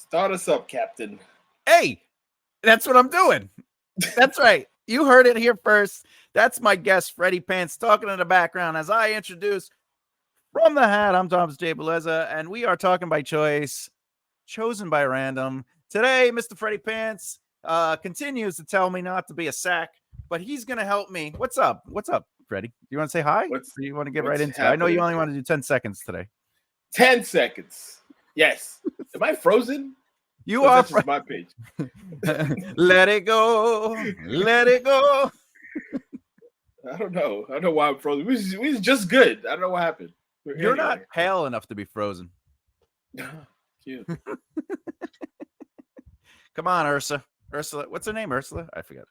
Start us up, Captain. Hey, that's what I'm doing. That's right. You heard it here first. That's my guest, Freddy Pants, talking in the background as I introduce From the Hat. I'm Thomas J. Bellezza, and we are talking by choice, chosen by random. Today, Mr. Freddy Pants continues to tell me not to be a sack, but he's going to help me. What's up? What's up, Freddy? Do you want to say hi? Or do you want to get right into it? I know you only want to do 10 seconds today. 10 seconds. Yes. Am I frozen? You are. That's just my page. Let it go. Let it go. I don't know. I don't know why I'm frozen. We was just good. I don't know what happened. You're not pale enough to be frozen. Cute. Come on, Ursula. Ursula. What's her name? Ursula? I forget.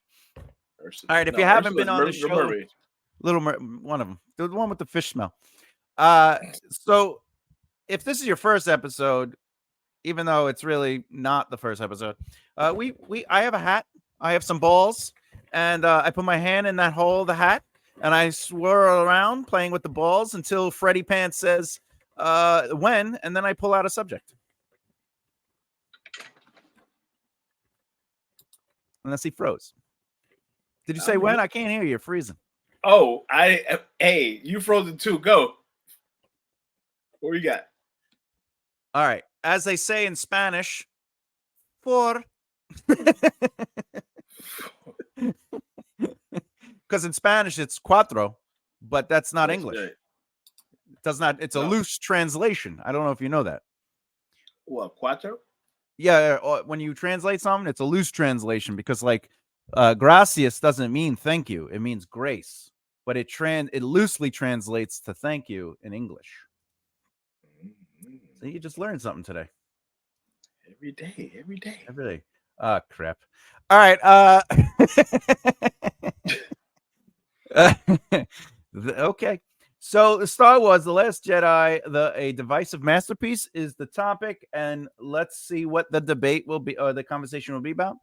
Ursula. All right. If you haven't been on the show, one of them. The one with the fish smell. So if this is your first episode, even though it's really not the first episode, I have a hat. I have some balls, and I put my hand in that hole of the hat, and I swirl around playing with the balls until Freddy Pants says when, and then I pull out a subject. Unless he froze. Did you say when? I can't hear you. You're freezing. Oh, hey, you frozen too. Go. What you got? All right. As they say in Spanish, four. Because in Spanish it's cuatro, but that's not English. It does not. It's a loose translation. I don't know if you know that. What, cuatro? Yeah. When you translate something, it's a loose translation because, like, gracias doesn't mean thank you. It means grace, but it loosely translates to thank you in English. So you just learned something today. Every day. Oh, crap. All right. Okay. So Star Wars, The Last Jedi, a divisive masterpiece is the topic. And let's see what the debate will be, or the conversation will be about.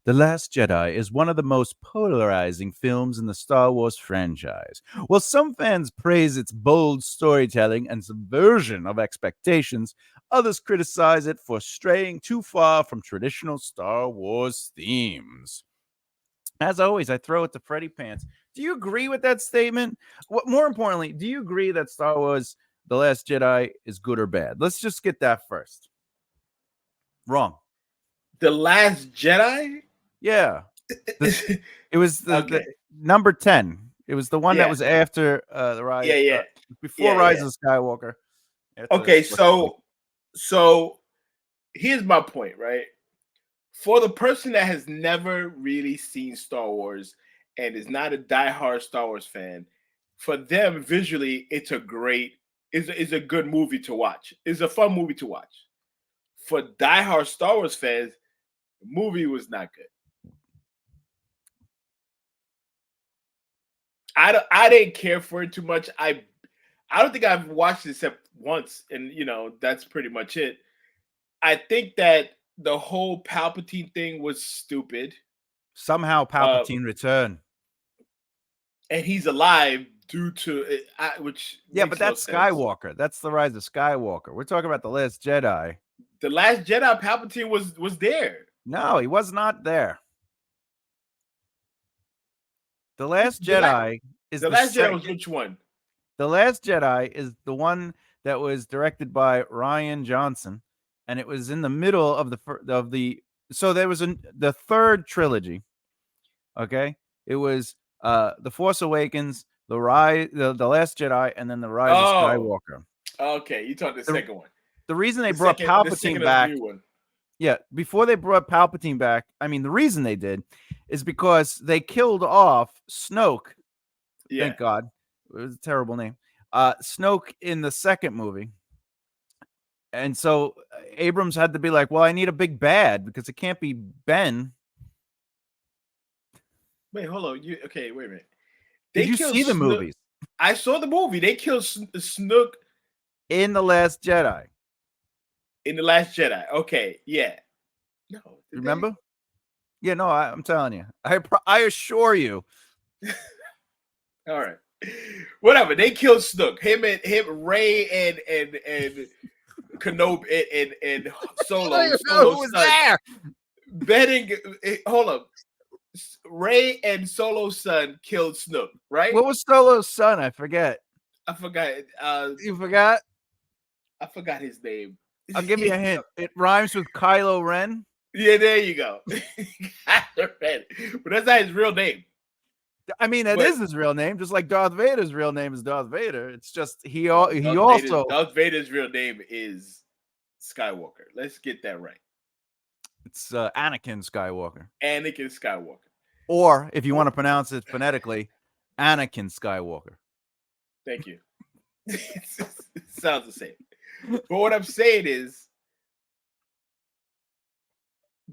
The Last Jedi is one of the most polarizing films in the Star Wars franchise. While some fans praise its bold storytelling and subversion of expectations, others criticize it for straying too far from traditional Star Wars themes. As always, I throw it to Freddy Pants. Do you agree with that statement? More importantly, do you agree that Star Wars The Last Jedi is good or bad? Let's just get that first. Wrong. The Last Jedi? Yeah. It was the number 10. It was the one that was after the Rise. Before Rise of Skywalker. Okay, so here's my point, right? For the person that has never really seen Star Wars and is not a diehard Star Wars fan, for them visually, it's a good movie to watch. It's a fun movie to watch. For diehard Star Wars fans, the movie was not good. I didn't care for it too much. I don't think I've watched it except once, and that's pretty much it. I think that the whole Palpatine thing was stupid. Somehow Palpatine returned, and he's alive due to it, which but that's Skywalker. That's the Rise of Skywalker. We're talking about The Last Jedi. The Last Jedi, Palpatine was there. No, he was not there. The Last Jedi is the Last Jedi was which one? The Last Jedi is the one that was directed by Rian Johnson, and it was in the middle of the. So there was the third trilogy. Okay, it was The Force Awakens, the Last Jedi, and then the Rise of Skywalker. Okay, you talked the second one. The reason they brought Palpatine back. Yeah, before they brought Palpatine back, I mean, the reason they did is because they killed off Snoke. Yeah. Thank God. It was a terrible name. Snoke in the second movie. And so Abrams had to be like, well, I need a big bad because it can't be Ben. Wait, hold on. Wait a minute. Did you see the movies? I saw the movie. They killed Snoke in The Last Jedi. In The Last Jedi. Okay, yeah. No. Remember? Yeah, no, I'm telling you. I assure you. All right. Whatever. They killed Snoke. Him, Rey, and Kenobi and I don't even know Solo's who was son there. betting. Hold up, Ray and Solo's son killed Snook, right? What was Solo's son? I forget. I forgot. You forgot? I forgot his name. I'll give you a hint. It rhymes with Kylo Ren. Yeah, there you go. But that's not his real name. I mean, that But is his real name, just like Darth Vader's real name is Darth Vader. It's just he also Darth Vader's real name is Skywalker. Let's get that right. it's Anakin Skywalker. Anakin Skywalker. Or if you want to pronounce it phonetically, Anakin Skywalker. Thank you. It sounds the same. But what I'm saying is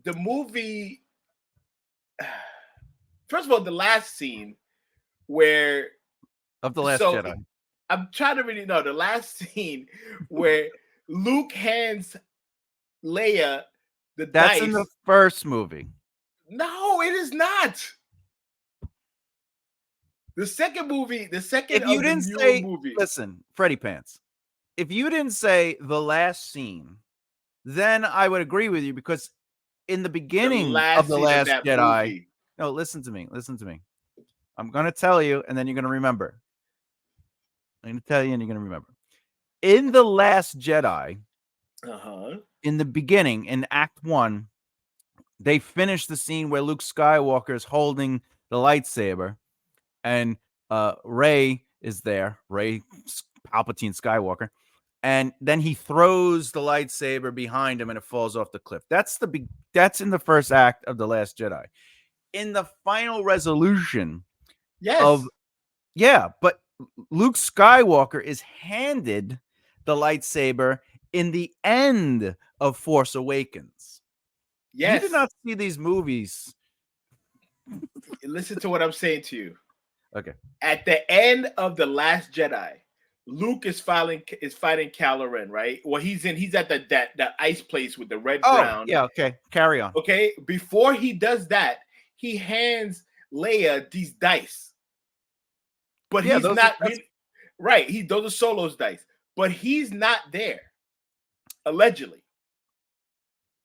the movie, first of all, the last scene where Of The Last Jedi. I'm trying to really know the last scene where Luke hands Leia the That's dice. in the first movie. No, it is not. The second movie, If you didn't say, listen, Freddy Pants, if you didn't say the last scene, then I would agree with you because in the beginning of The Last Jedi, movie. no, listen to me. I'm going to tell you, and then you're going to remember. I'm going to tell you, and you're going to remember. In The Last Jedi, in the beginning, in Act 1, they finish the scene where Luke Skywalker is holding the lightsaber, and Rey is there, Rey Palpatine Skywalker, and then he throws the lightsaber behind him, and it falls off the cliff. That's in the first act of The Last Jedi. In the final resolution, but Luke Skywalker is handed the lightsaber in the end of Force Awakens. Yes. You did not see these movies. Listen to what I'm saying to you. Okay. At the end of The Last Jedi, Luke is fighting Kylo Ren, right? Well, he's at that ice place with the red ground. Yeah, okay. Carry on. Okay. Before he does that, he hands Leia these dice. But he's not right. Those are Solo's dice, but he's not there. Allegedly,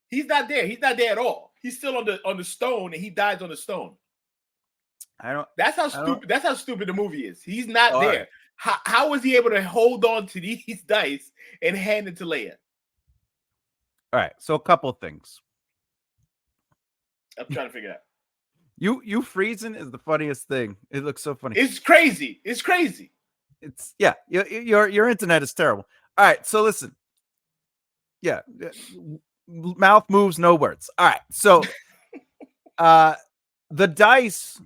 he's not there. He's not there at all. He's still on the stone, and he dies on the stone. That's how stupid the movie is. He's not there. Right. How was he able to hold on to these dice and hand it to Leia? All right. So a couple of things. I'm trying to figure it out. You freezing is the funniest thing. It looks so funny. It's crazy. Your internet is terrible. All right, so listen. Yeah, mouth moves, no words. All right, so the dice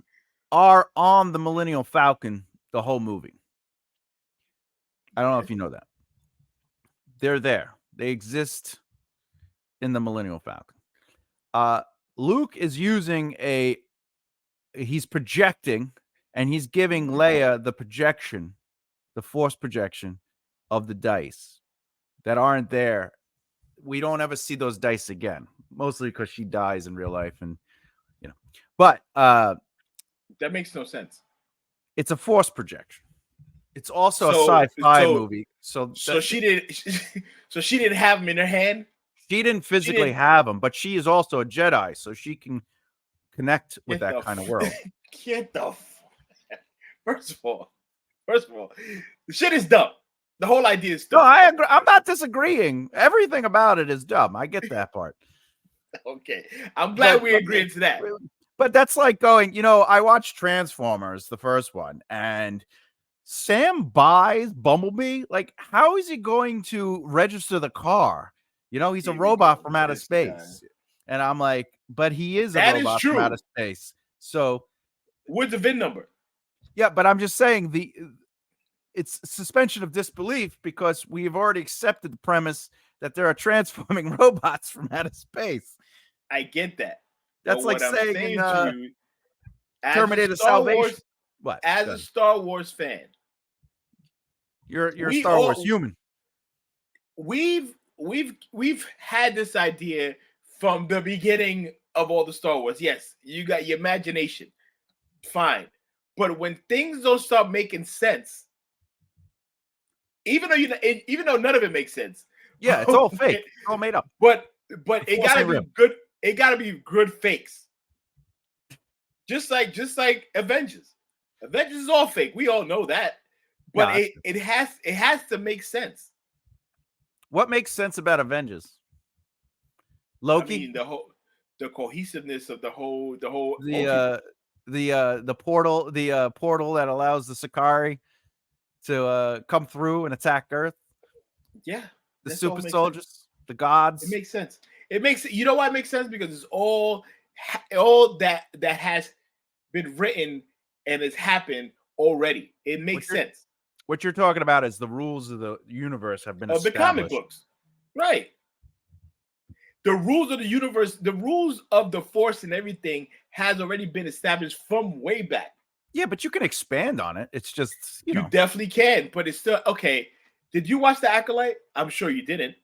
are on the Millennium Falcon the whole movie. I don't know if you know that. They're there. They exist in the Millennium Falcon. Luke is using he's projecting, and he's giving Leia the projection, the force projection of the dice that aren't there. We don't ever see those dice again, mostly because she dies in real life, and but that makes no sense. It's a force projection. It's also a sci-fi movie. So she didn't have them in her hand. She didn't physically have them, but she is also a Jedi, so she can connect with that kind of world. Get the first of all, the shit is dumb. The whole idea is dumb. No, I agree. I'm not disagreeing. Everything about it is dumb. I get that part. Okay, I'm glad we agreed to that. But that's like going, I watched Transformers, the first one, and Sam buys Bumblebee. Like, how is he going to register the car? He's a robot from outer space. And I'm like, but he is a robot from outer space. So where's the VIN number? Yeah, but I'm just saying it's suspension of disbelief because we've already accepted the premise that there are transforming robots from outer space. I get that. That's like saying in Terminator Salvation. As a Star Wars fan, you're a Star Wars human. We've had this idea from the beginning of all the Star Wars. Yes, you got your imagination. Fine. But when things don't start making sense, even though none of it makes sense, Yeah, it's all fake. It's all made up. But it gotta be real. good. It gotta be good fakes. Just like Avengers. Avengers is all fake. We all know that. But No, it has to make sense. what makes sense about Avengers? Loki. I mean, the cohesiveness of the whole the portal that allows the Sakari to come through and attack Earth. Yeah, The super soldiers, the gods. It makes sense. It makes, you know why it makes sense? Because it's all that has been written and has happened already. It makes sense. What you're talking about is the rules of the universe have been established. The comic books, right? The rules of the universe, the rules of the Force and everything has already been established from way back. Yeah, but you can expand on it. It's just you know. Definitely can, but it's still okay. Did you watch The Acolyte? I'm sure you didn't.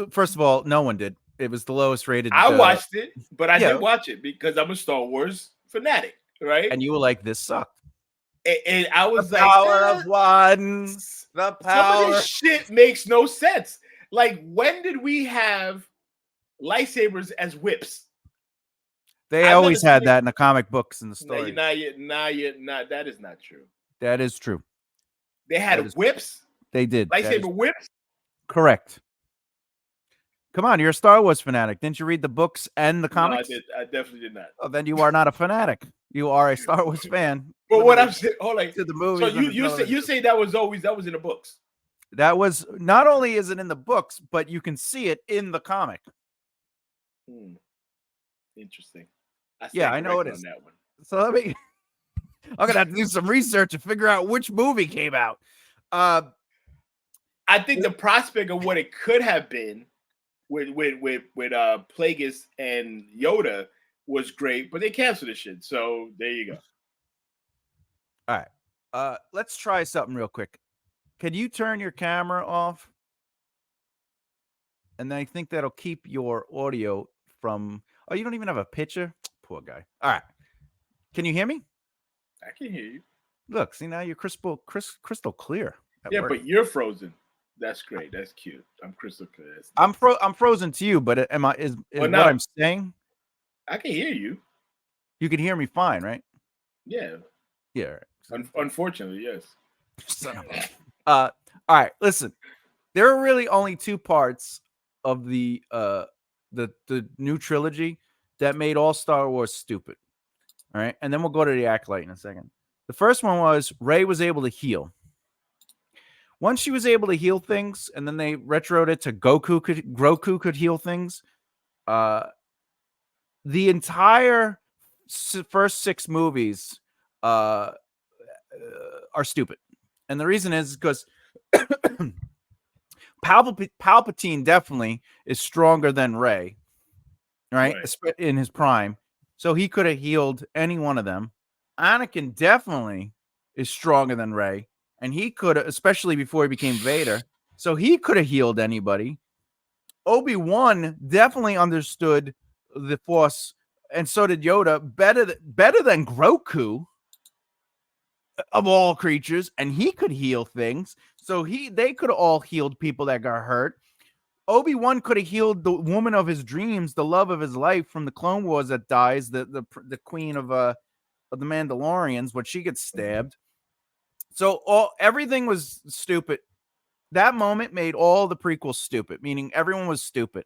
First of all, no one did. It was the lowest rated. I watched it, but I didn't watch it because I'm a Star Wars fanatic, right? And you were like, "This sucked." And I was the like, "Power of one." The power. Some of this shit makes no sense. Like, when did we have lightsabers as whips? They always had that in the comic books and the story. Not. That is not true. That is true. They had whips. They did lightsaber whips. Correct. Come on, you're a Star Wars fanatic. Didn't you read the books and the comics? No, I definitely did not. Oh, then you are not a fanatic. You are a Star Wars fan. But what I'm saying, to the movies. So you say that was in the books. That was not only is it in the books, but you can see it in the comic. Interesting. I know it is. That one. So I'm gonna have to do some research and figure out which movie came out. I think the prospect of what it could have been with Plagueis and Yoda was great, but they canceled the shit. So there you go. All right. Let's try something real quick. Can you turn your camera off? And I think that'll keep your audio from... Oh, you don't even have a picture? Poor guy. All right. Can you hear me? I can hear you. Look, see, now you're crystal clear. Yeah, but you're frozen. That's great. That's cute. I'm crystal clear. I'm frozen to you, but is what I'm saying? I can hear you. You can hear me fine, right? Yeah. Yeah. Unfortunately, yes. Son of a... all right, listen. There are really only two parts of the new trilogy that made all Star Wars stupid. All right, and then we'll go to the Acolyte in a second. The first one was Rey was able to heal. Once she was able to heal things, and then they retroed it to Grogu could heal things. The entire first 6 movies are stupid. And the reason is because Palpatine definitely is stronger than Rey, right? In his prime. So he could have healed any one of them. Anakin definitely is stronger than Rey. And he could have, especially before he became Vader. So he could have healed anybody. Obi-Wan definitely understood the Force, and so did Yoda, better than Grogu of all creatures, and he could heal things. So they could have all healed people that got hurt. Obi-Wan could have healed the woman of his dreams, the love of his life from the Clone Wars that dies, the queen of the Mandalorians, when she gets stabbed. So everything was stupid. That moment made all the prequels stupid, meaning everyone was stupid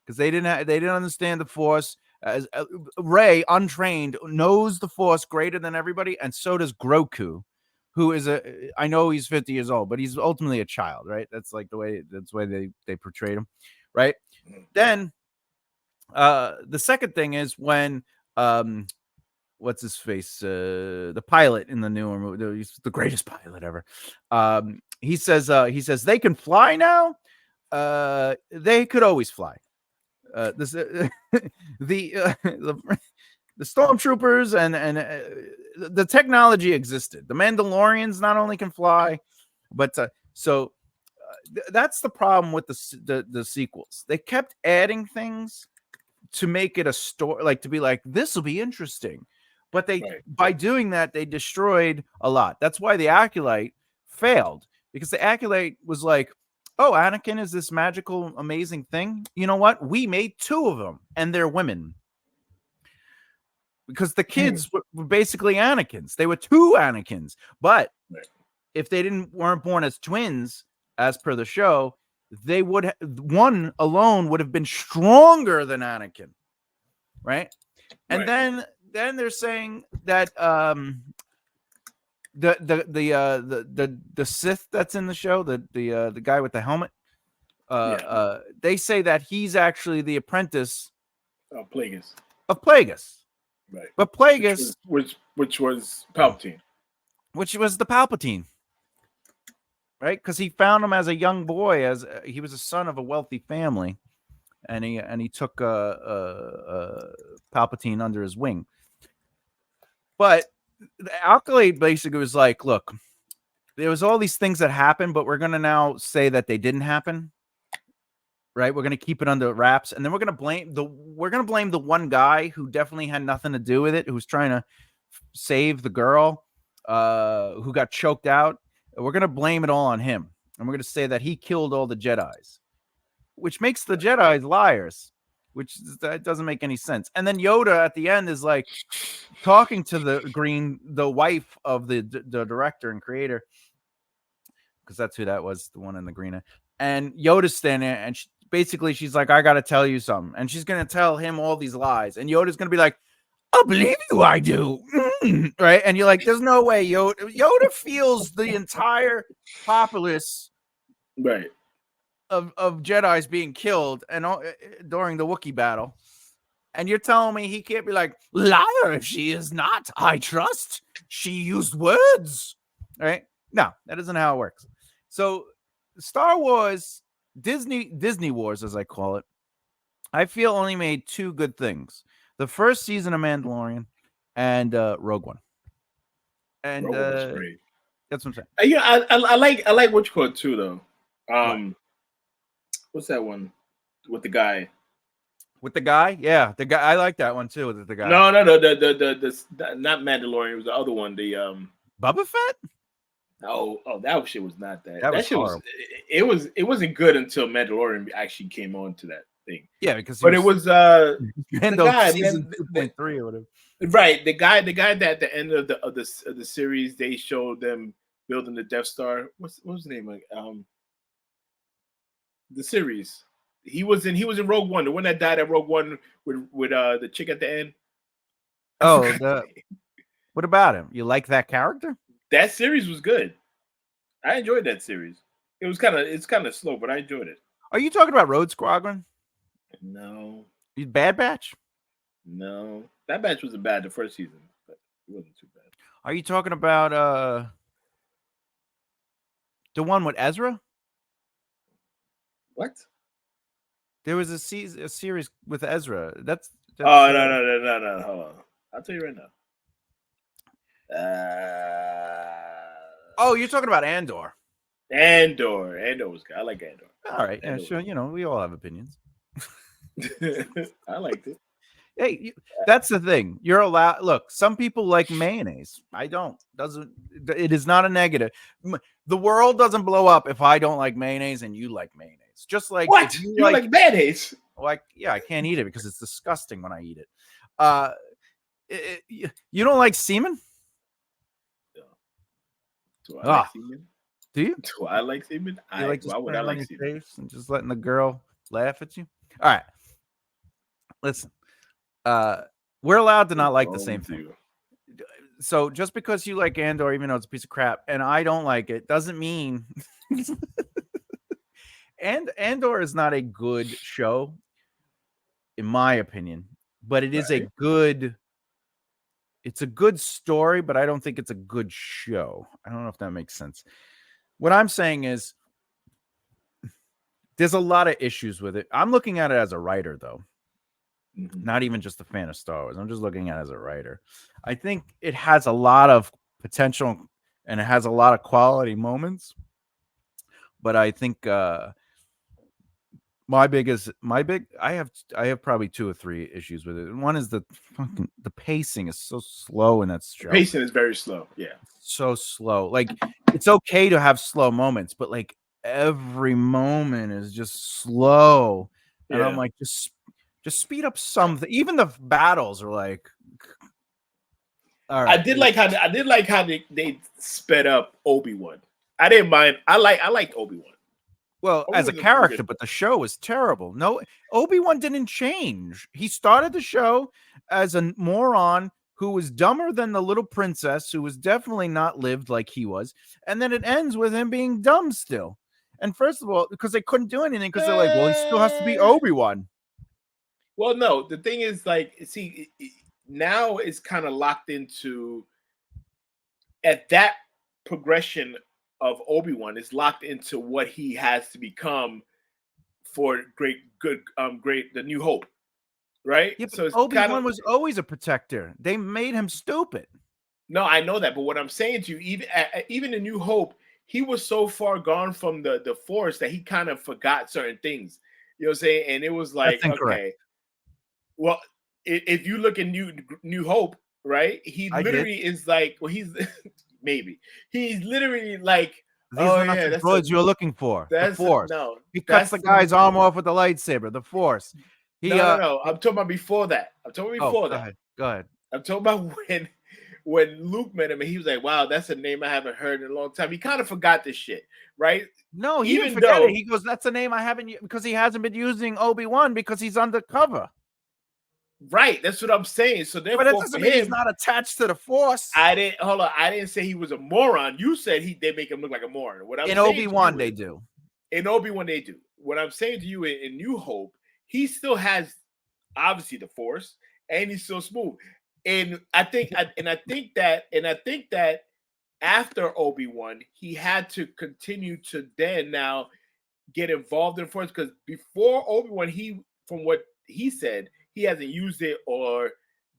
because they didn't understand the Force. As Rey, untrained, knows the Force greater than everybody, and so does Grogu, who is I know he's 50 years old, but he's ultimately a child, right? That's like the way they portrayed him, right? Then the second thing is when what's his face, the pilot in the newer movie, he's the greatest pilot ever. He says they can fly now. They could always fly. The stormtroopers and the technology existed. The Mandalorians not only can fly, but that's the problem with the sequels. They kept adding things to make it a story, like to be like, this will be interesting. But by doing that, they destroyed a lot. That's why the Acolyte failed, because the Acolyte was like, oh, Anakin is this magical, amazing thing. You know what? We made 2 of them, and they're women. Because the kids were basically Anakins. They were 2 Anakins. But if they weren't born as twins, as per the show, they would one alone would have been stronger than Anakin, right? And then they're saying that the Sith that's in the show, the guy with the helmet, they say that he's actually the apprentice of Plagueis. Right. But Plagueis, which was Palpatine, which was the Palpatine, right? Because he found him as a young boy, as he was a son of a wealthy family, and he took Palpatine under his wing. But the Alkalate basically was like, look, there was all these things that happened, but we're gonna now say that they didn't happen. Right, we're gonna keep it under wraps, and then we're gonna blame the one guy who definitely had nothing to do with it, who's trying to save the girl, who got choked out. We're gonna blame it all on him, and we're gonna say that he killed all the Jedis, which makes the Jedis liars, which that doesn't make any sense. And then Yoda at the end is like talking to the wife of the director and creator, because that's who that was, the one in the green. And Yoda's standing there, and basically she's like, I got to tell you something. And she's going to tell him all these lies. And Yoda's going to be like, I believe you, I do. Right? And you're like, there's no way. Yoda feels the entire populace of Jedis being killed and during the Wookiee battle. And you're telling me he can't be like, liar if she is not. I trust. She used words. Right? No, that isn't how it works. So Star Wars, Disney Wars, as I call it, I feel only made 2 good things: the first season of Mandalorian and Rogue One. And Rogue One was great. That's what I'm saying. Yeah, I like which one too, though. What's that one with the guy? With the guy, yeah, the guy. I like that one too. With the guy. No, the not Mandalorian. It was the other one. The Bubba Fett. Oh, that shit was not that. That shit horrible. It wasn't good until Mandalorian actually came on to that thing. Yeah, because it was the guy, season 2.3 or whatever. Right, the guy that at the end of the series they showed them building the Death Star. What was the name of the series? He was in Rogue One, the one that died at Rogue One with the chick at the end. What about him? You like that character? That series was good. I enjoyed that series. It's kind of slow, but I enjoyed it. Are you talking about Road Squadron? No. Bad Batch? No. That Batch wasn't bad the first season, but it wasn't too bad. Are you talking about the one with Ezra? What? There was a series with Ezra. That's no. Hold on. I'll tell you right now. You're talking about Andor. Andor was good. I like Andor. All right, yeah, sure. You know, we all have opinions. I liked it. Hey, that's the thing. You're allowed. Look, some people like mayonnaise. I don't. It is not a negative. The world doesn't blow up if I don't like mayonnaise and you like mayonnaise. Just like what? You like mayonnaise? Like, yeah, I can't eat it because it's disgusting when I eat it. You don't like semen? Do I like semen? Do you? Do I like semen? Why would I like semen? And just letting the girl laugh at you? All right. Listen, we're allowed to not like the same thing. So just because you like Andor, even though it's a piece of crap, and I don't like it, doesn't mean. And Andor is not a good show, in my opinion, but it is a good. It's a good story, but I don't think it's a good show. I don't know if that makes sense. What I'm saying is there's a lot of issues with it. I'm looking at it as a writer, though. Not even just a fan of Star Wars. I'm just looking at it as a writer. I think it has a lot of potential and it has a lot of quality moments. But I think I have probably 2 or 3 issues with it. One is the pacing is so slow in that show. Pacing is very slow. Yeah. So slow. Like, it's okay to have slow moments, but like every moment is just slow, and I'm Yeah. like, just speed up something. Even the battles are like, all I right. did like how they sped up Obi-Wan. I didn't mind. I liked Obi-Wan. Well, as a Obi-Wan's a pretty good character, but the show was terrible. No, Obi-Wan didn't change. He started the show as a moron who was dumber than the little princess, who was definitely not lived like he was. And then it ends with him being dumb still. And first of all, because they couldn't do anything, because they're like, well, he still has to be Obi-Wan. Well, no, the thing is, like, see, now it's kind of locked into at that progression of Obi-Wan is locked into what he has to become for great the New Hope, right? Yeah, but So it's kind of Obi-Wan was always a protector. They made him stupid. no, I know that, but what I'm saying to you, even in New Hope, he was so far gone from the Force that he kind of forgot certain things. You know what I'm saying? And it was That's like, incorrect. okay, well, if you look in New Hope, right? He I did. literally is like, well, he's maybe he's literally like, These oh were not yeah, the droids you were looking for. The that's Force. no, He cuts that's the guy's arm off with the lightsaber. The Force. He no. I'm talking about before that. I'm talking about oh, before go that. ahead. Go ahead. I'm talking about when Luke met him and he was like, wow, that's a name I haven't heard in a long time. He kind of forgot this shit, right? No, he didn't Even forget it. though, He goes, "That's a name I haven't because he hasn't been using Obi-Wan because he's undercover." right, that's what I'm saying. So But that therefore, for doesn't mean he's him, not attached to the Force. I didn't hold on. I didn't say he was a moron. You said they make him look like a moron. What I'm In saying to Obi-Wan, you they is do. in Obi-Wan they do. What I'm saying to you in New Hope, he still has obviously the Force, and he's still smooth. And I think that after Obi-Wan, he had to continue to then now get involved in Force because before Obi-Wan, he from what he said, he hasn't used it or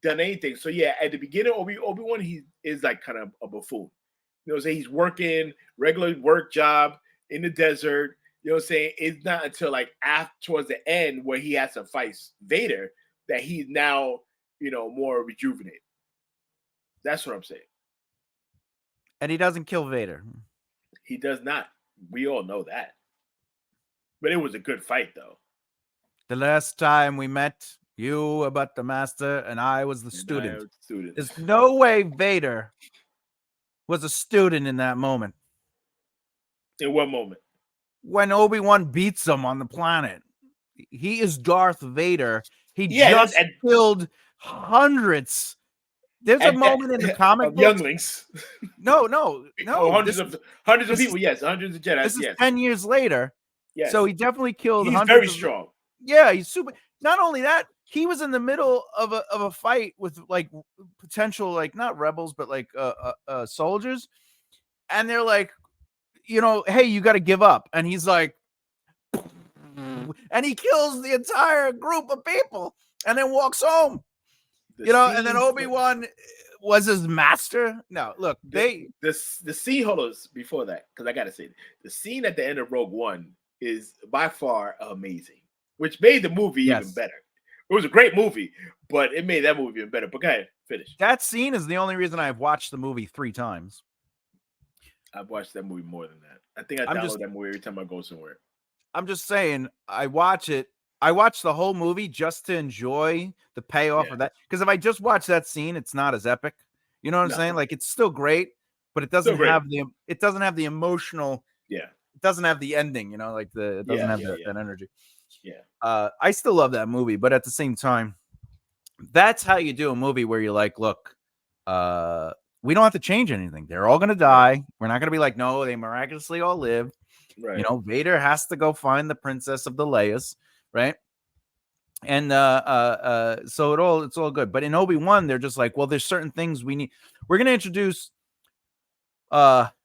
done anything. So yeah, at the beginning, Obi-Wan, he is like kind of a buffoon. You know what I'm saying? He's working regular work job in the desert. You know what I'm saying? It's not until like after towards the end where he has to fight Vader that he's now, more rejuvenated. That's what I'm saying. And he doesn't kill Vader. He does not. We all know that. But it was a good fight though. The last time we met, you were but the master and I was the And student. student. There's no way Vader was a student in that moment. In what moment? When Obi-Wan beats him on the planet. He is Darth Vader. He Yeah, just killed hundreds. There's a moment in the comic of books. younglings. No. Oh, hundreds of people. Yes, hundreds of Jedi. This is yes. 10 years later. Yes. So he definitely killed He's hundreds very of, strong. Yeah, he's super. Not only that, he was in the middle of a fight with like potential like not rebels but like soldiers, and they're like, hey, you got to give up, and he's like, and he kills the entire group of people, and then walks home. And then Obi-Wan was his master. No, look, the scene. Hold on, before that, because I gotta say, the scene at the end of Rogue One is by far amazing, which made the movie even better. It was a great movie, but it made that movie even better. But go ahead, finish. That scene is the only reason I've watched the movie 3 times. I've watched that movie more than that. I think I download that movie every time I go somewhere. I'm just saying, I watch the whole movie just to enjoy the payoff of that. Because if I just watch that scene, it's not as epic. You know what I'm saying? Like, it's still great, but it doesn't have the emotional. Yeah. It doesn't have the ending. Like it doesn't have that energy. Yeah. I still love that movie, but at the same time, that's how you do a movie where you're like, look, we don't have to change anything. They're all gonna die. We're not gonna be like, no, they miraculously all live. Right. Vader has to go find the princess of the Leias, right? And so it's all good. But in Obi-Wan, they're just like, well, there's certain things we need. We're gonna introduce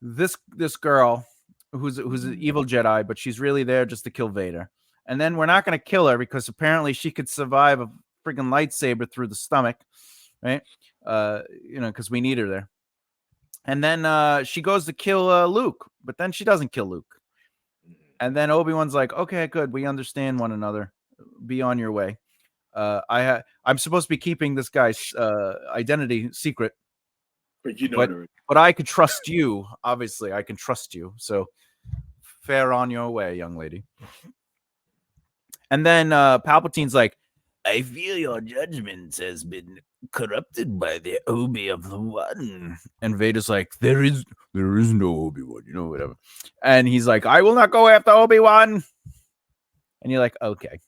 this girl who's an evil Jedi, but she's really there just to kill Vader. And then we're not gonna kill her because apparently she could survive a freaking lightsaber through the stomach, right? Because we need her there. And then she goes to kill Luke, but then she doesn't kill Luke. And then Obi-Wan's like, okay, good. We understand one another. Be on your way. I'm supposed to be keeping this guy's identity secret. But but I could trust you. Obviously, I can trust you. So Fare on your way, young lady. And then Palpatine's like, I feel your judgment has been corrupted by the Obi-Wan. And Vader's like, there is no Obi-Wan, whatever. And he's like, I will not go after Obi-Wan. And you're like, okay.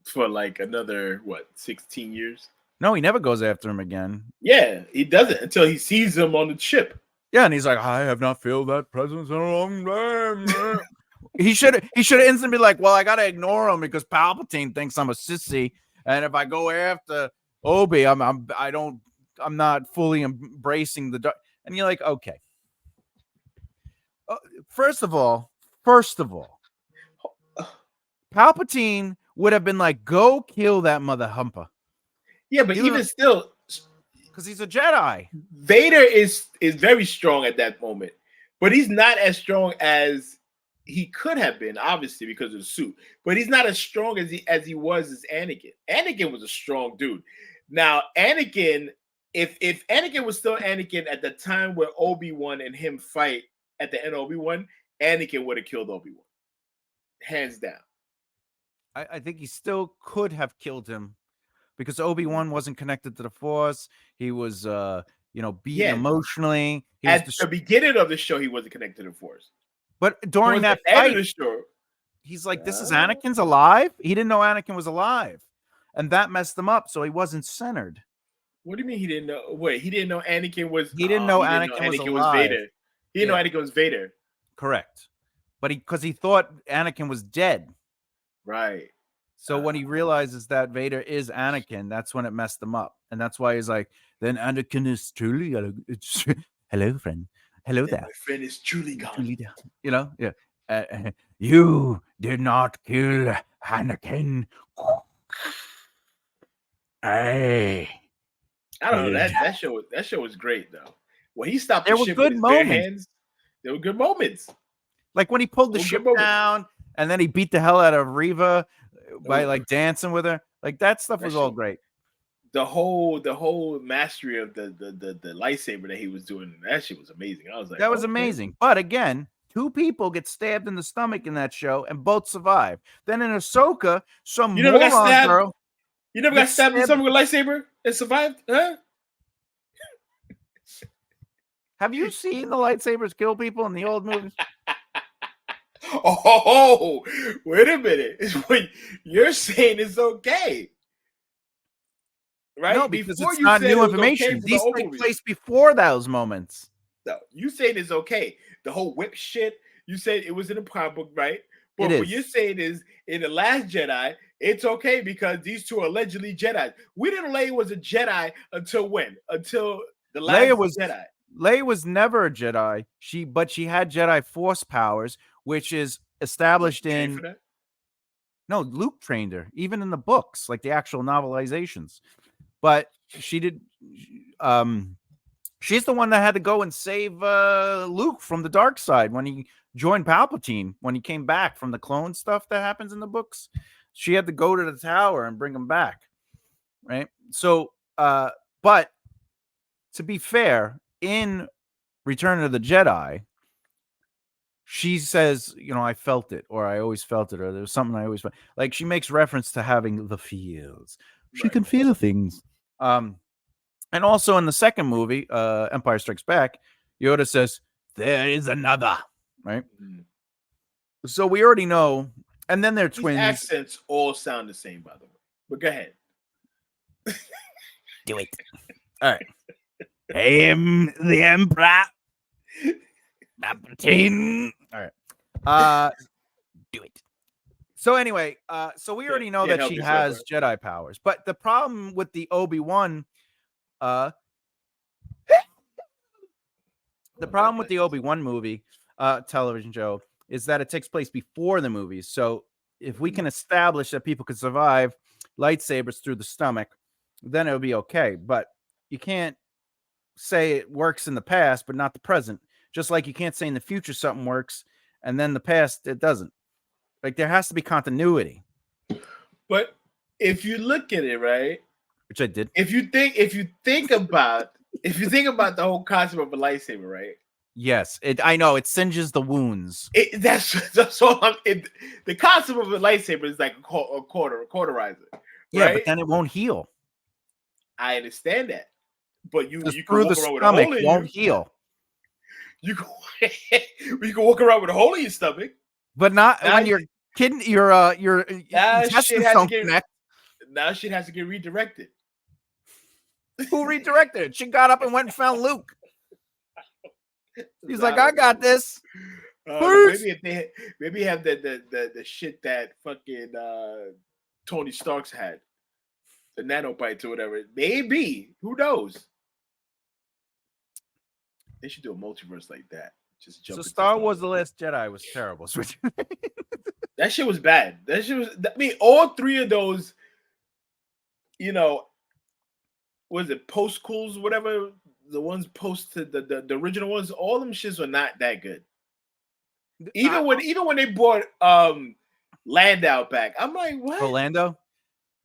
For like another 16 years? No, he never goes after him again. Yeah, he doesn't until he sees him on the ship. Yeah, and he's like, I have not felt that presence in a long time. He should instantly be like, well, I gotta ignore him because Palpatine thinks I'm a sissy, and if I go after Obi, I'm not fully embracing the dark. And you're like, okay. First of all, Palpatine would have been like, go kill that mother humper. Yeah, but even still, because he's a Jedi. Vader is very strong at that moment, but he's not as strong as he could have been, obviously, because of the suit. But he's not as strong as he was as Anakin. Anakin was a strong dude. Now, Anakin, if Anakin was still Anakin at the time where Obi-Wan and him fight at the end of Obi-Wan, Anakin would have killed Obi-Wan. Hands down. I think he still could have killed him because Obi-Wan wasn't connected to the Force. He was, beaten emotionally. At the beginning of the show, he wasn't connected to the Force. But during that fight, he's like, this is Anakin's alive? He didn't know Anakin was alive. And that messed him up, so he wasn't centered. What do you mean he didn't know? Wait, he didn't know Anakin was... He didn't know Anakin was Vader. He didn't know Anakin was Vader. Correct. But because he thought Anakin was dead. Right. So when he realizes that Vader is Anakin, that's when it messed him up. And that's why he's like, then Anakin is truly... Hello, friend. Hello there. My friend is truly gone. Yeah. You did not kill Anakin. I don't know. That show was great though. When he stopped the ship good with his moments. bare hands, there were good moments. Like when he pulled the ship down and then he beat the hell out of Reva by like dancing with her. Like that stuff was all great. The whole mastery of the lightsaber that he was doing, that shit was amazing. I was like, that was amazing. But again, 2 people get stabbed in the stomach in that show and both survive. Then in Ahsoka, some moron girl. You never got stabbed in the stomach with a lightsaber and survived? Huh? Have you seen the lightsabers kill people in the old movies? Oh, wait a minute. What you're saying is okay. Right? No, because it's not new information. These take place before those moments. No, you saying it's okay. The whole whip shit, you said it was in a comic book, right? But what you're saying is in The Last Jedi, it's okay because these two are allegedly Jedi. We didn't know Leia was a Jedi until when? Until The Last Jedi. Leia was never a Jedi. She had Jedi Force powers, which is established in... No, Luke trained her, even in the books, like the actual novelizations. But she did. She's the one that had to go and save Luke from the dark side when he joined Palpatine. When he came back from the clone stuff that happens in the books, she had to go to the tower and bring him back. Right. So, but to be fair, in Return of the Jedi, she says, I felt it, or I always felt it, or there's something I always felt. Like she makes reference to having the feels. She can feel things. And also in the second movie, Empire Strikes Back, Yoda says, there is another, right? Mm-hmm. So we already know. And then they're twins. These accents all sound the same, by the way. But go ahead. Do it. All right. I am the Emperor. Palpatine. All right. Do it. So anyway, so we already know that she has Jedi powers. But the problem with the Obi-Wan movie television show is that it takes place before the movies. So if we can establish that people can survive lightsabers through the stomach, then it'll be okay. But you can't say it works in the past, but not the present. Just like you can't say in the future something works, and then the past it doesn't. Like there has to be continuity. But if you look at it, right? Which I did. If you think about the whole concept of a lightsaber, right? Yes, I know it singes the wounds. That's all. The concept of a lightsaber is like a cauterizer, Yeah, but right? then it won't heal. I understand that, but you Just can through the walk around with a stomach hole in won't you. heal. You can you can walk around with a hole in your stomach. But not Now, when your kidney, your now shit intestines has to don't get connect. now shit has to get redirected. Who redirected it? She got up and went and found Luke. He's like, I don't got know. this. Maybe if they maybe have the shit that fucking Tony Stark's had, the nanobites or whatever. Maybe, who knows? They should do a multiverse like that. Just jump So into Star Wars: The Last Jedi was terrible. That shit was bad. That shit was. I mean, all three of those, you know, was it post cools, whatever the ones post to the original ones. All them shits were not that good. Even when they brought Landau back, I'm like, what? Orlando?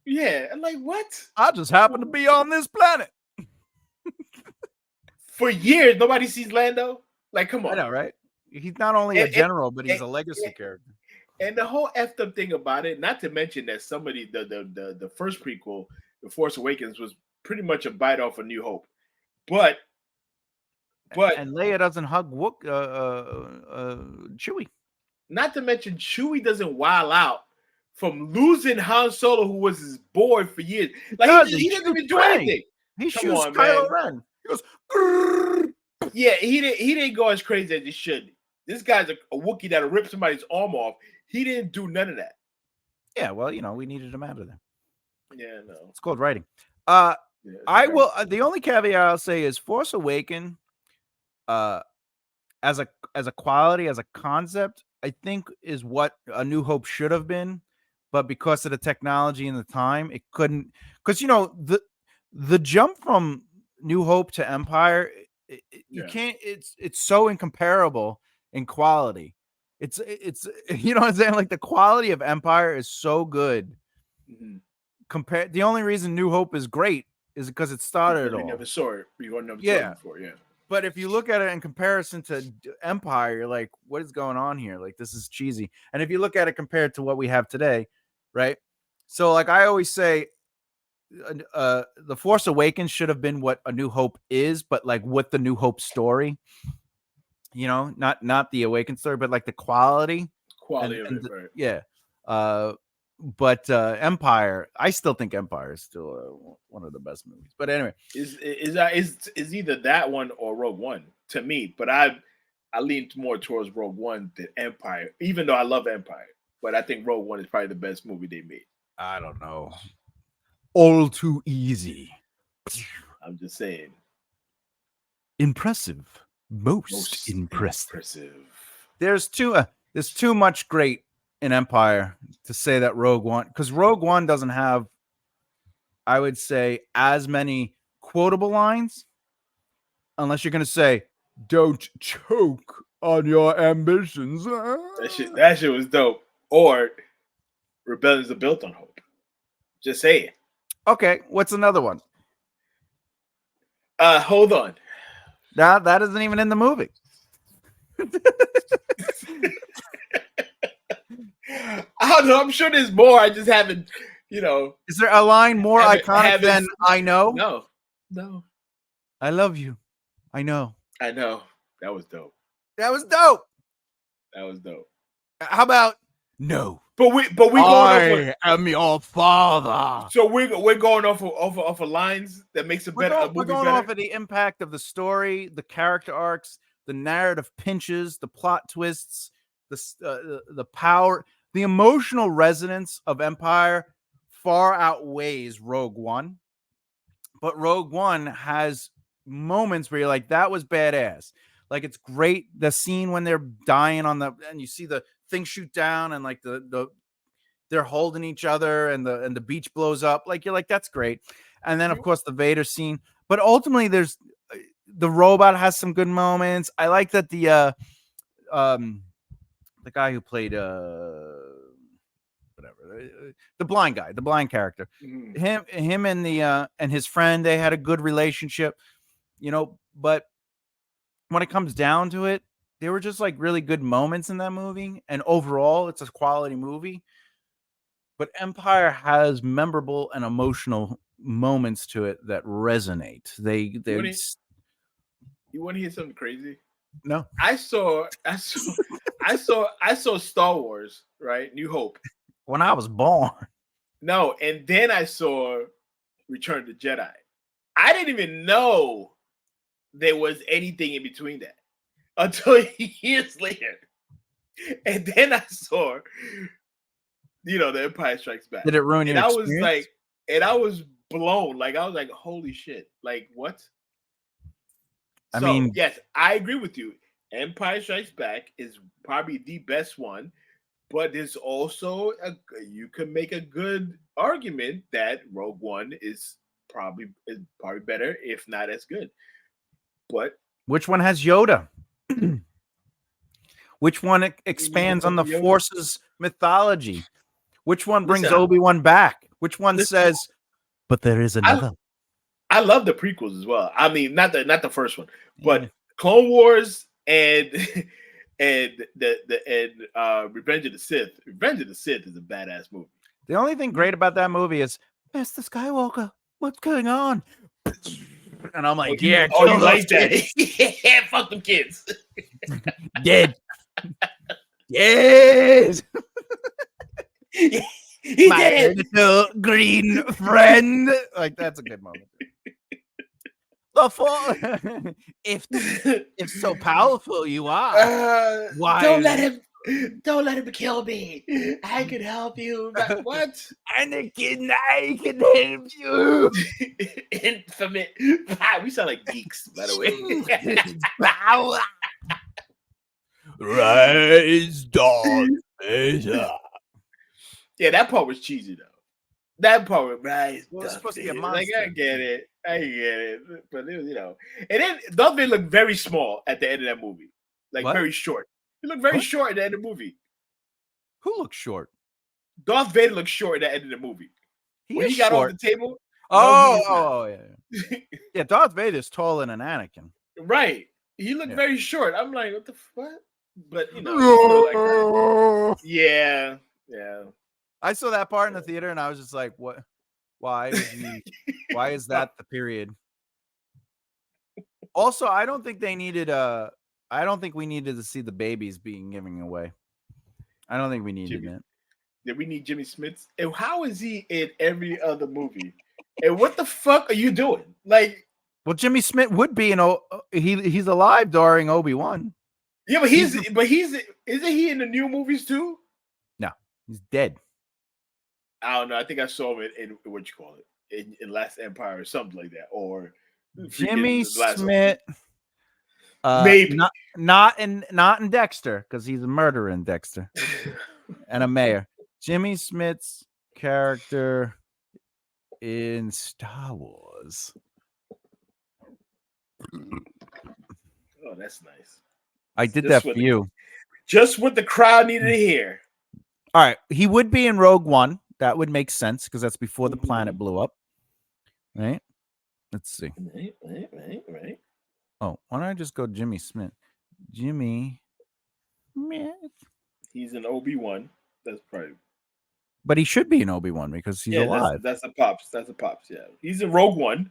Yeah, I'm like, what? I just happen to be on this planet. For years, nobody sees Lando. Like, come on. I know, right? He's not only a general, but he's a legacy character. And the whole effed up thing about it, not to mention that somebody the first prequel, The Force Awakens, was pretty much a bite off of New Hope. But and Leia doesn't hug Chewie. Not to mention Chewie doesn't wild out from losing Han Solo, who was his boy for years. Like he doesn't even do anything. He shoots Kylo Ren. He goes, grrr. Yeah, he didn't go as crazy as he should. This guy's a Wookiee that'll rip somebody's arm off. He didn't do none of that. Yeah, well, we needed him out of there. Yeah, no. It's called writing. I will. The only caveat I'll say is Force Awakens, as a quality, as a concept, I think is what A New Hope should have been, but because of the technology and the time, it couldn't. Because the jump from New Hope to Empire, you can't. It's so incomparable in quality. It's you know what I'm saying? Like the quality of Empire is so good. Mm-hmm. The only reason New Hope is great is because it started it all. We never saw it. We never saw it before. Yeah. But if you look at it in comparison to Empire, you're like, what is going on here? Like, this is cheesy. And if you look at it compared to what we have today, right? So, like I always say, The Force Awakens should have been what A New Hope is, but like with the New Hope story, not the Awakened story, but like the quality of it, right? Yeah. But Empire, I still think Empire is still one of the best movies. But anyway, is either that one or Rogue One to me. But I lean more towards Rogue One than Empire, even though I love Empire. But I think Rogue One is probably the best movie they made. I don't know. All too easy. I'm just saying. Impressive. Most impressive. There's too much great in Empire to say that Rogue One, because Rogue One doesn't have, I would say, as many quotable lines, unless you're going to say, don't choke on your ambitions. That shit was dope. Or rebellions are built on hope. Just say it. Okay, what's another one? Hold on. That isn't even in the movie. I don't know. I'm sure there's more. I just haven't, Is there a line more iconic than I know? No. I love you. I know. That was dope. That was dope. How about no? But we I am your father. So we're going off of lines that makes it better. We're going off of the impact of the story, the character arcs, the narrative pinches, the plot twists, the power, the emotional resonance of Empire far outweighs Rogue One. But Rogue One has moments where you're like, that was badass. Like, it's great. The scene when they're dying and you see the thing shoot down and like they're holding each other and the beach blows up. Like, you're like, that's great. And then of course the Vader scene, but ultimately the robot has some good moments. I like that the guy who played the blind guy, the blind character, him and his friend, they had a good relationship, but when it comes down to it, there were just like really good moments in that movie, and overall, it's a quality movie. But Empire has memorable and emotional moments to it that resonate. You want to hear something crazy? No. I saw Star Wars, right? New Hope. When I was born. No, and then I saw Return of the Jedi. I didn't even know there was anything in between that until years later. And then I saw, The Empire Strikes Back. Did it ruin your experience? I was blown. Like, I was like, holy shit. Like, what? I mean, yes, I agree with you. Empire Strikes Back is probably the best one, but there's also you can make a good argument that Rogue One is probably better, if not as good. But which one has Yoda? Which one expands on the Force's mythology? Which one brings Obi-Wan back? Which one says, but there is another? I love the prequels as well. I mean, not the first one, but Clone Wars and Revenge of the Sith. Revenge of the Sith is a badass movie. The only thing great about that movie is Master Skywalker. What's going on? And I'm like, you like that? Yeah, fuck them kids. Dead. Yes. My little green friend. Like, that's a good moment. If so powerful you are, why don't let him kill me. I can help you. What? Anakin, I can help you. Infamous. We sound like geeks, by the way. Power. Rise, Darth Vader. Yeah, that part was cheesy though. That part was right. Well, it's supposed to be a monster. Like, I get it, but it was, And then Darth Vader looked very small at the end of that movie, like very short. He looked very short at the end of the movie. Who looked short? Darth Vader looked short at the end of the movie. When he got off the table. Yeah. Yeah, Darth Vader's taller than an Anakin. Right. He looked very short. I'm like, what the fuck? But like, yeah. I saw that part in the theater and I was just like, what? Why is that the period? Also, I don't think we needed to see the babies being given away. I don't think we needed it. Did we need Jimmy Smits? And how is he in every other movie? And what the fuck are you doing? Like, well, Jimmy Smith would be he's alive during Obi-Wan. Yeah, but isn't he in the new movies too? No, he's dead. I don't know. I think I saw him in what you call it in Last Empire or something like that, or Jimmy Smith. Maybe not in Dexter, because he's a murderer in Dexter and a mayor. Jimmy Smith's character in Star Wars. Oh, that's nice. I did that for you. Just what the crowd needed to hear. All right. He would be in Rogue One. That would make sense because that's before the planet blew up. Right? Let's see. Right. Oh, why don't I just go Jimmy Smith? Jimmy Smith. He's an Obi-Wan. That's probably. But he should be an Obi-Wan because he's alive. That's a pops. Yeah. He's in Rogue One.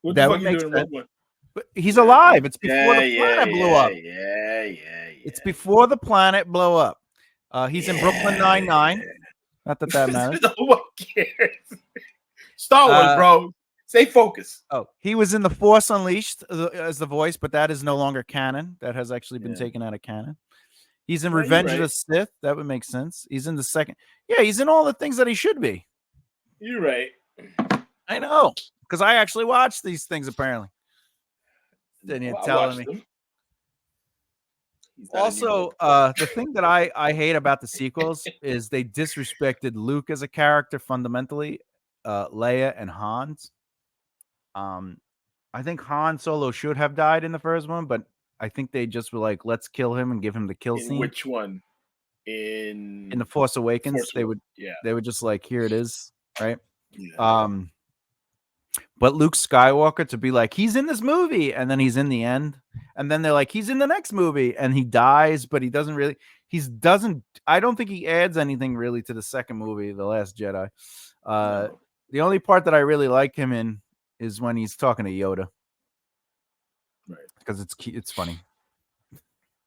What that the fuck you doing in Rogue One? But he's alive. It's before the planet blew up. Yeah. It's before the planet blew up. He's in Brooklyn Nine-Nine. Not that matters. No one cares. Star Wars, bro. Stay focused. Oh, he was in The Force Unleashed as the voice, but that is no longer canon. That has actually been taken out of canon. He's in Revenge of the Sith. That would make sense. He's in the second. Yeah, he's in all the things that he should be. You're right. I know. Because I actually watched these things, apparently. Then you're telling me. Also, the thing that I hate about the sequels is they disrespected Luke as a character fundamentally, Leia and Hans. I think Han Solo should have died in the first one, but I think they just were like, let's kill him and give him the kill scene. Which one? In The Force Awakens, they would just like, here it is, right? Yeah. But Luke Skywalker to be like, he's in this movie, and then he's in the end, and then they're like, he's in the next movie, and he dies, but he doesn't really. I don't think he adds anything really to the second movie, The Last Jedi. No. The only part that I really like him in is when he's talking to Yoda, Right. because it's funny.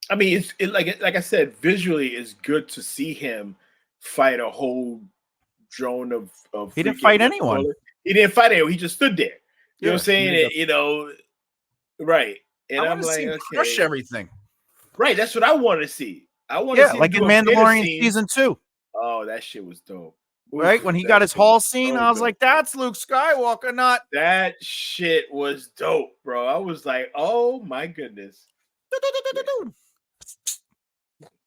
I mean, like I said, visually, it's good to see him fight a whole drone of He didn't fight anyone. He didn't fight anyone. He just stood there. You know what I'm saying? Right. And I'm like, okay, crush everything. Right. That's what I want to see. I want to see like in Mandalorian season 2. Oh, that shit was dope. Right when he got his hall scene, I was like, "That's Luke Skywalker." Not that shit was dope, bro. I was like, "Oh my goodness."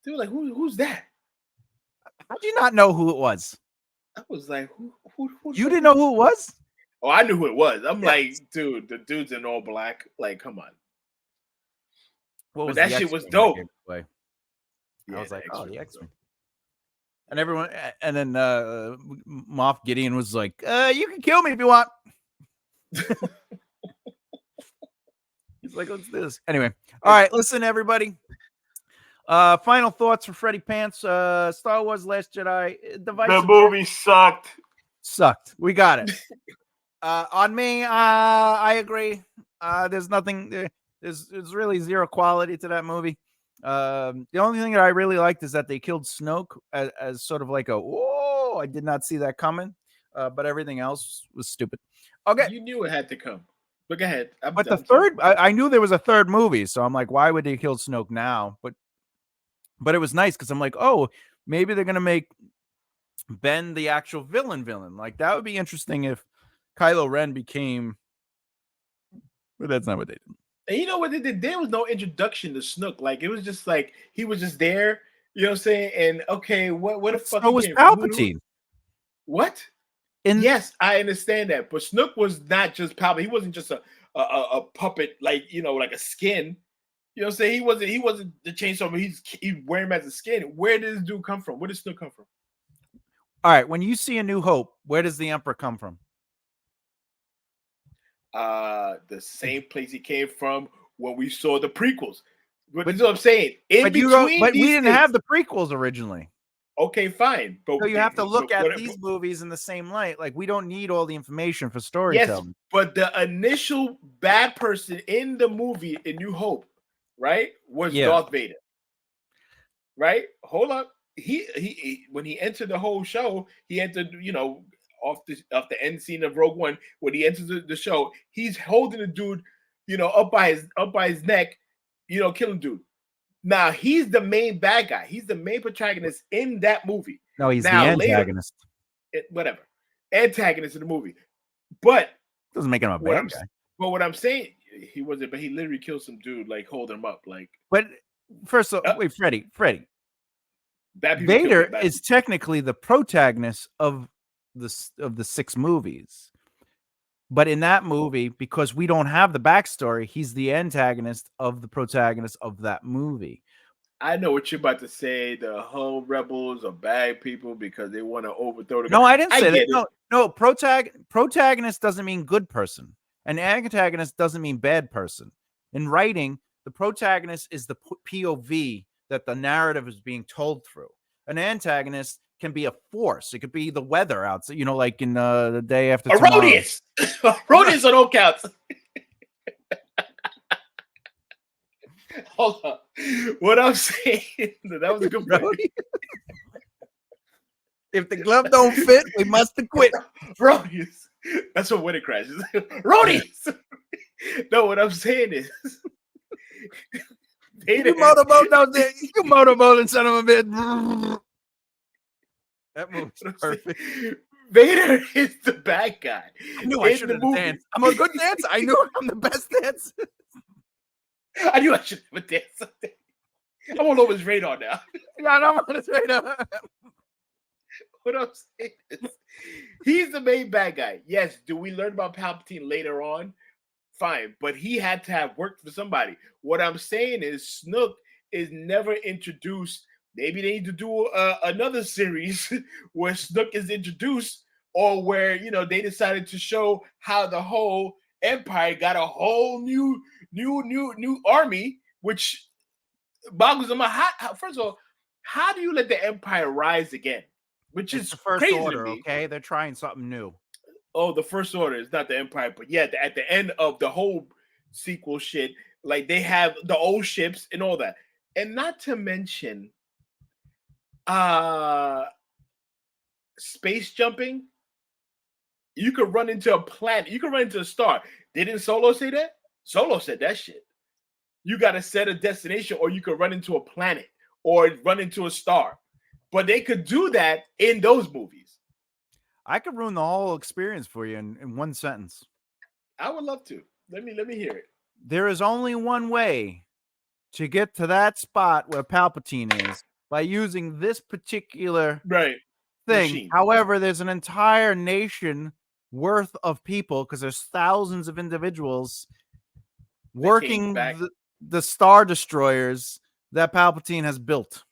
They were like, "Who's that?" How do you not know who it was? I was like, "Who?" You didn't know who it was? Oh, I knew who it was. I'm like, dude, the dude's in all black. Like, come on. But that shit was dope. I was like, "Oh, the X-Men." And everyone, and then Moff Gideon was like, "You can kill me if you want." He's like, "Let's do this." Anyway, all right, listen, everybody. Final thoughts for Freddy Pants. Star Wars: Last Jedi. The movie sucked. We got it. On me, I agree. There's nothing. There's really zero quality to that movie. The only thing that I really liked is that they killed Snoke as sort of like whoa, I did not see that coming. But everything else was stupid. Okay. You knew it had to come. But go ahead. I knew there was a third movie, so I'm like, why would they kill Snoke now? But it was nice because I'm like, oh, maybe they're gonna make Ben the actual villain. Like that would be interesting if Kylo Ren became. But that's not what they did. And you know what they did? There was no introduction to Snook. Like it was just like he was just there. You know what I'm saying? And okay, what the fuck? So was Palpatine. What? Yes, I understand that. But Snook was not just Palpatine. He wasn't just a puppet, like like a skin. You know what I'm saying? He wasn't the chainsaw, but he's wearing him as a skin. Where did this dude come from? Where did Snook come from? All right, when you see A New Hope, where does the Emperor come from? The same place he came from when we saw the prequels. But that's what I'm saying. But we didn't have the prequels originally. Okay, fine. But so you have to look at these movies in the same light. Like we don't need all the information for storytelling. Yes, but the initial bad person in the movie in New Hope, right, was Darth Vader. Right? Hold up. He when he entered the whole show, he entered, off the end scene of Rogue One, when he enters the show, he's holding the dude, up by his neck, killing dude. Now he's the main bad guy. He's the main protagonist in that movie. No, he's the antagonist. Whatever. Antagonist in the movie. But doesn't make him a bad guy. But what I'm saying, he wasn't, but he literally killed some dude, like holding him up. Like, but first of all, wait, Freddy. Vader is technically the protagonist of the 6 movies. But in that movie, because we don't have the backstory, he's the antagonist of the protagonist of that movie. I know what you're about to say. The whole rebels are bad people because they want to overthrow the. No, I didn't say that. No, protagonist doesn't mean good person. An antagonist doesn't mean bad person. In writing, the protagonist is the POV that the narrative is being told through. An antagonist can be a force. It could be the weather outside, like in The Day After Tomorrow. Rodius. Rodius on all counts. Hold on. What I'm saying, that was a good point. If the glove don't fit, we must have quit. Rodius. That's what Winter crashes. Rodius. No, what I'm saying is you motorboat out there. You motorboating, son of a bitch. That movie's perfect. Vader is the bad guy. I knew I should have danced. I'm a good dancer. I knew I'm the best dancer. I knew I should have danced. I'm all over his radar now. Yeah, I'm on his radar. What I'm saying is, he's the main bad guy. Yes, do we learn about Palpatine later on? Fine, but he had to have worked for somebody. What I'm saying is, Snook is never introduced. Maybe they need to do another series where Snook is introduced or where they decided to show how the whole empire got a whole new army, which boggles my how first of all, how do you let the empire rise again? Which It's is the first crazy to order, me. okay? They're trying something new. Oh, the first order is not the empire, but yeah, at the end of the whole sequel shit, like they have the old ships and all that. And not to mention space jumping. You could run into a planet, you could run into a star. Didn't Solo say that? Solo said that shit. You got to set a destination, or you could run into a planet or run into a star. But they could do that in those movies. I could ruin the whole experience for you in one sentence. I would love to. Let me hear it. There is only one way to get to that spot where Palpatine is, by using this particular Right. thing. Machine. However, there's an entire nation worth of people, because there's thousands of individuals working the Star Destroyers that Palpatine has built.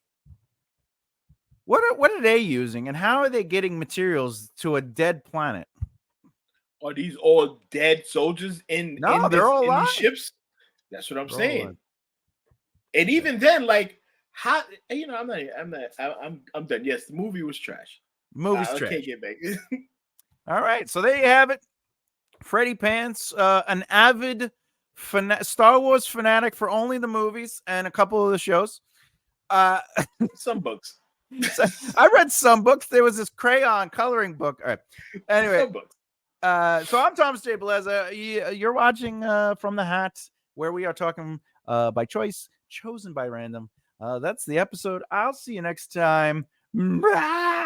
What are they using, and how are they getting materials to a dead planet? Are these all dead soldiers in these ships? That's what I'm saying. And even then, like, how I'm done. Yes, the movie was trash. Movie's trash. Can't get back. All right, so there you have it. Freddy Pants, an avid Star Wars fanatic for only the movies and a couple of the shows. Some books. I read some books. There was this crayon coloring book. All right. Anyway, some books. So I'm Thomas J. Bellezza. You're watching From the Hat, where we are talking by choice, chosen by random. That's the episode. I'll see you next time. Bye.